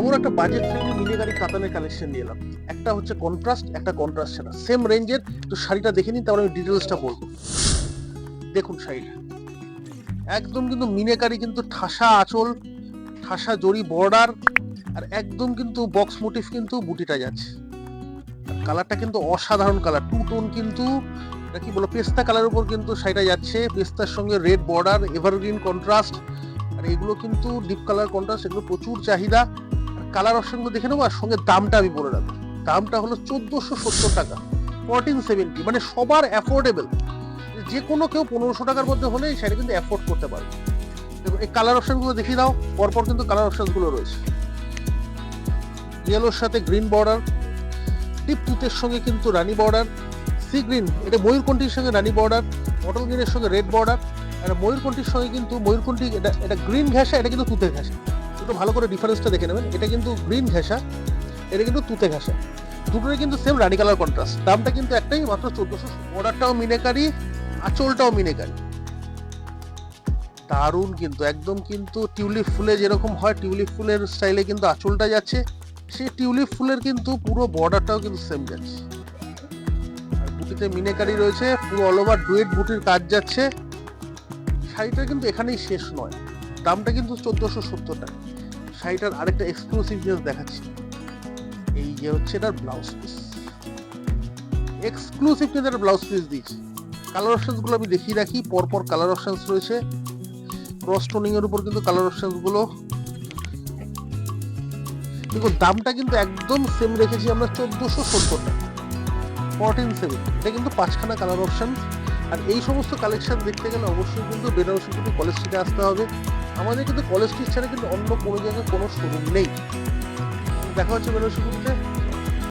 এমন একটা budget friendly মিনিগারি কাতানের collection নিয়ে এলাম। একটা হচ্ছে কন্ট্রাস্ট, একটা কন্ট্রাস্ট ছাড়া, সেম রেঞ্জের। তো শাড়িটা দেখে নিন, তারপরে আমি ডিটেলসটা বলবো। দেখুন শাড়িটা একদম কিন্তু মিনিগারি, কিন্তু ঠাসা আঁচল, ঠাসা জরি বর্ডার, আর একদম কিন্তু বক্স মোটিভ কিন্তু বুটিটা যাচ্ছে। কালারটা কিন্তু অসাধারণ কালার, টু টোন, কিন্তু এটা কি বলো, পেস্তা কালারের উপর কিন্তু শাড়িটা যাচ্ছে। পেস্তার সঙ্গে রেড বর্ডার, এভারগ্রিন কন্ট্রাস্ট, আর এগুলো কিন্তু ডিপ কালার কন্ট্রাস্ট, এগুলো প্রচুর চাহিদা। কালার অপশনগুলো দেখে নেবো, আর সঙ্গে দামটা আমি বলে রাখবো। দামটা হলো 1470 টাকা, 1470, মানে সবার অ্যাফোর্ডেবল। যে কোনো কেউ 1500 টাকার মধ্যে হলে এই শাড়ি কিন্তু অ্যাফোর্ড করতে পারবে। দেখো এই কালার অপশনগুলো দেখিয়ে দাও, পরপর কিন্তু কালার অপশনগুলো রয়েছে। ইয়েলোর সাথে গ্রিন বর্ডার, ডিপ তুতের সঙ্গে কিন্তু রানী বর্ডার, সি গ্রিন, এটা ময়ূরকণ্ঠীর সঙ্গে রানী বর্ডার, বটল গ্রিনের সঙ্গে রেড বর্ডার, আর ময়ূরকণ্ঠীর সঙ্গে কিন্তু ময়ূরকণ্ঠী, এটা গ্রিন ঘেঁষা, এটা কিন্তু তুতে ঘেঁষা। একটু ভালো করে ডিফারেন্সটা দেখে নেবেন, এটা কিন্তু গ্রিন ঘেঁষা, এটা কিন্তু তুতে ঘেঁষা। দুটোই কিন্তু সেম রানী কালার কন্ট্রাস্ট। দামটা কিন্তু একটাই, মাত্র 1400। বর্ডারটাও মিনেকারি, আঁচলটাও মিনেকারি, দারুণ কিন্তু, একদম কিন্তু টিউলিপ ফুলে যেরকম হয়, টিউলিপ ফুলের স্টাইলে কিন্তু আঁচলটা যাচ্ছে। সেই টিউলিপ ফুলের কিন্তু পুরো বর্ডারটাও কিন্তু সেম যাচ্ছে। আর বুটিতে মিনেকারি রয়েছে, পুরো অল ওভার ডুয়েট বুটির কাজ যাচ্ছে। শাড়িটা কিন্তু এখানেই শেষ নয়, দামটা কিন্তু 1470 টাকা। শাড়িটার আরেকটা এক্সক্লুসিভ জিনিস দেখাচ্ছি, এই যে হচ্ছে এটার ব্লাউজ পিস, এক্সক্লুসিভ কিন্তু একটা ব্লাউজ পিস দিয়েছি। কালার অপশনস গুলো আমি দেখিয়ে রাখি, পরপর কালার অপশনস রয়েছে। ক্রস টোনিং এর উপর কিন্তু কালার অপশনস গুলো দেখুন। দামটা কিন্তু একদম সেম রেখেছি আমরা, 1470 টাকা, 1470। এটা কিন্তু 5খানা কালার অপশন। আর এই সমস্ত কালেকশন দেখতে গেলে অবশ্যই কিন্তু বেনারসি বুটি কলেজ স্ট্রিটে আসতে হবে। আমাদের কিন্তু কলেজ স্ট্রিট ছাড়া কিন্তু অন্য কোনো জায়গায় কোনো শোরুম নেই। দেখা হচ্ছে বেনারসি বুটিতে।